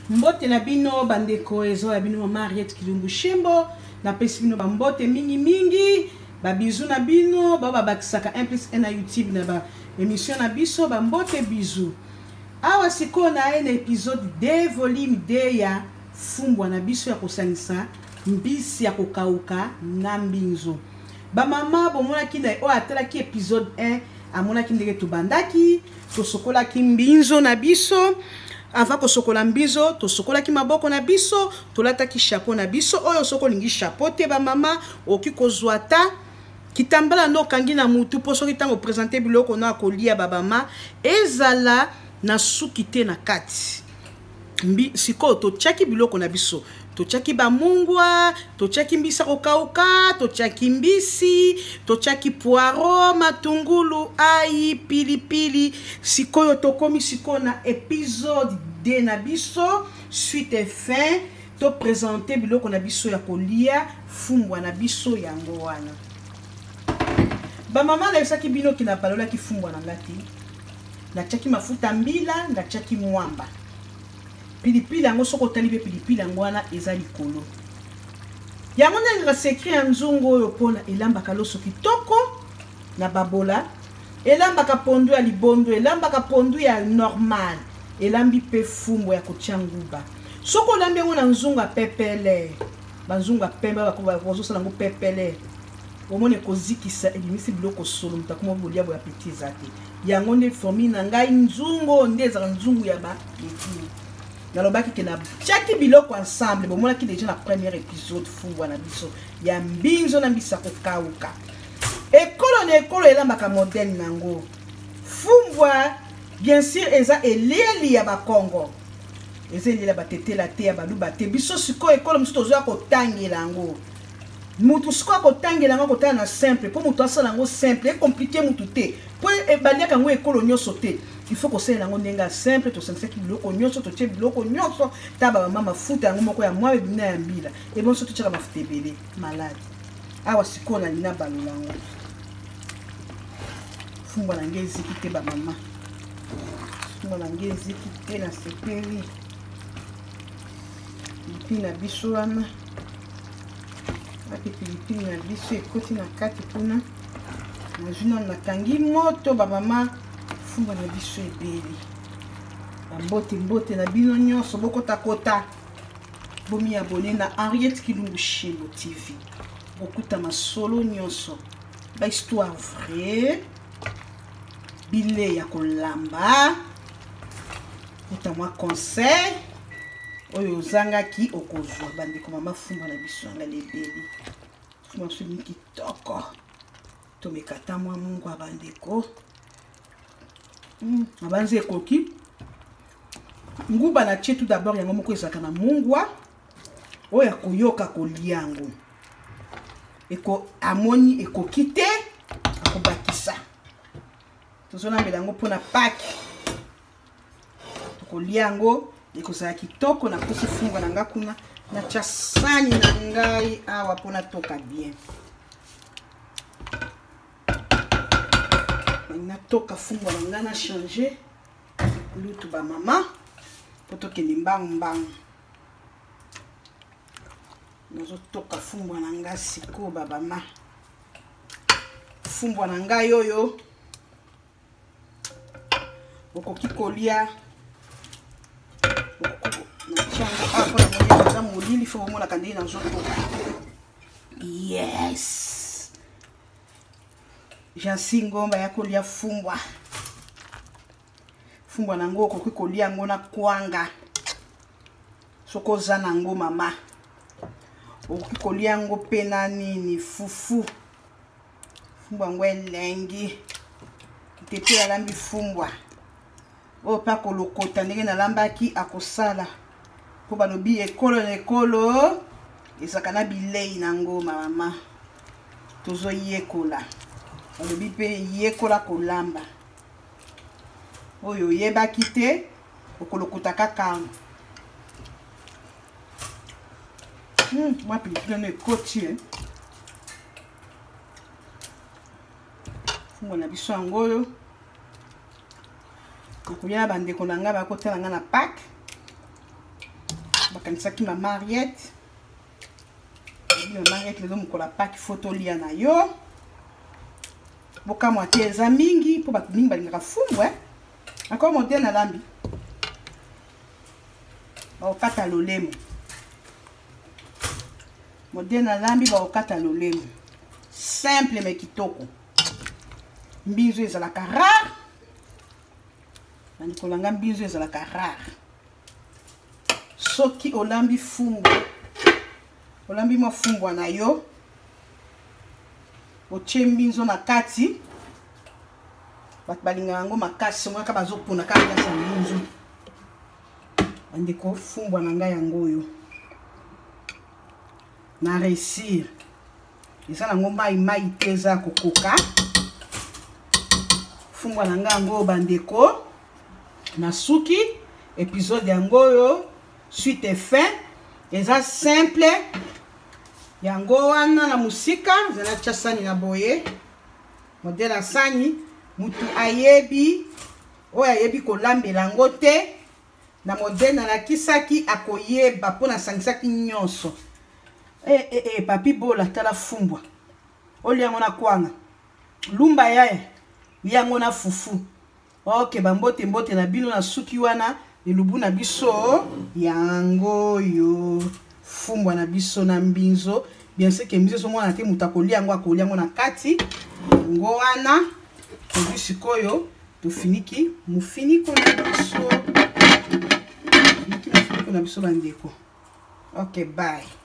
Mbote na bino bandeko ezo ya bino mama Henriette Kilungu Shembo na pesi bino bambote mingi babizu na bino bakisaka 1+1 na YouTube na ba émission na biso bambote bizu awa siko na ene épisode 2 volume 2 ya fumbwa na biso ya kosanisa mbisi ya kokauka na mbinzo bamama bomona kinda o atala ki épisode 1 amona kindeke tubandaki tosokola ki mbinzo na biso avant kosokola mbizo tosokola ki maboko na biso tolata ki chapeau na biso oyo soko lingi chapeau te ba mama oki kozwata kitambala no kangi na mutu po soki tango présenter biloko na kolia ba mama ezala na suki te na kati siko to chaki biloko na biso to chaki ba mungwa to chaki mbisa kokauka to chaki mbisi to chaki poiro matungulu ai pilipili sikoyo tokomi siko na épisode 2 na biso suite et fin to présenter biloko na biso ya kolia fumbwa na biso yango wana ba mama na yosaki bino kina palola ki fumbwa na ngati na chaki mafuta mbila na chaki mwamba pilipili yango soko tali be pilipili yango wana eza likolo yango ndenga secret ya nzungu oyo pona elambaka loso kitoko na babola elambaka pondu ya libondo elambaka pondu ya normal elambi pe fumbwa ya kotia nguba soko lambi yango na nzungu pepele banzungu pemba bakozosala yango pepele omone kozikisa elimisi biloko solo mutakuma bolia bo ya petit zate yango nde formi na ngai nzungu ndeza nzungu ya ba nalobaki ke na chaki biloko ensemble bomona ki déjà na premier épisode fumbwa na biso ya mbinzo na mbisa kokauka ekolo na ekolo elambaka modèle nango fumbwa bien sûr eza elieli ya bakongo eza elieli ya batetela te ya baluba te biso siko ekolo mosusu tozoya kotangela yango mutu siko akotangela yango kotala na simple po mutu asala yango simple ecomplike mutu te po ebaliaka yango ekolo nyonso te il faut que ça ndenga simple to sensa ki biloko nyonso to tie biloko nyonso taba mama mafuta yango moko ya mwa bina ya mbila et bon surtout tira mafuta ebele malade awa sikona lina balulango fumbwa na ngezi kite ba mama fumbwa na ngezi kite na sepeli pilipili biso wana ati pilipili na biso ekoti na kati kuna na juna na kangi moto ba mama fumbwa na biso ebeli mbote na bino nyonso bokota bomi abonné na Henriette Kilungu Shembo TV bokuta masolo nyonso ba histoire vraie bile ya kolamba kuta mwa conseil oyo ozangaki okozwa bandeko mama fumbwa na biso nga lebeli fumbwa so kitoko tomekata mwa mungu abandeko abanze ekoki nguba na tie tout d'abord yango moko ezaka na mungwa oya koyoka koliango eko amoni ekoki te akobakisa tozona mbelango pona paki tokoliango ekozala kitoko na kosi fumbwa na nga kuna na tia sani na ngai awa pona toka bien na toka fumbwa na nga na changer lutu ba mama poto ke mbang nazo toka fumbwa na nga siko ba mama fumbwa na nga yoyo okoki kolia na chango apa na moni molili fo mona kandeli na zoto yes Jansi ngomba ya kolia fumbwa nango okoki kolia ngo na kwanga soko za nango mama okoki kolia ngo pena nini fufu fumbwa ngo elengi tete ya lambi fumbwa o pa kolokota ndenge na lambaki akosala po balobi ekolo na ekolo ezaka na bilei nango mama tozo yekola olobi pe yekola kolamba oyo yebaki te okolokota kaka mwa pilipili na ekoti fumbwa na biso yango oyo kokoya bandeko na nga bakotala nga na pake bakanisaki ma Mariette. Ma Mariette lezo mukola paki photo lia na yo. Boka moitié eza mingi po bato mingi balingaka fumbwa. Encore modèle na lambi. Baokata lolemo. Modèle na lambi baokata lolemo. Simple mais kitoko. Mbinzo ezalaka rare. Banikolanga mbinzo ezalaka rare. Soki olambi fumbwa. Olambi mwa fumbwa na yo. Otie mbinzo na kati. Bat balinga yango makasi mwaka bazopona kaka sa mbinzo. Bandeko fumbwa na ngai yango yo. Na réussir. Eza nango mai teza kokoka. Fumbwa na ngai yango bandeko. Na suki épisode yango yo suite et fin. Eza simple. Yango wana na musika zela chasani na boye. Modèle sani mutu ayebi oya yebi ko lambela yango te. Na modèle na lakisaki akoyeba pona sangisaki nyonso. Papi bola tala fumbwa. Oli yango na kwanga. Lumba yaye yango na fufu. Ok bambote mbote na bino na suki wana elubu na biso yango yo fumbwa na biso na mbinzo. Bien sûr que mbinzo mwana te mutakoli yango akoli yango na kati yango wana produit sikoyo tofiniki mufiniko na biso. Mufiniko na biso bandeko. Ok bye.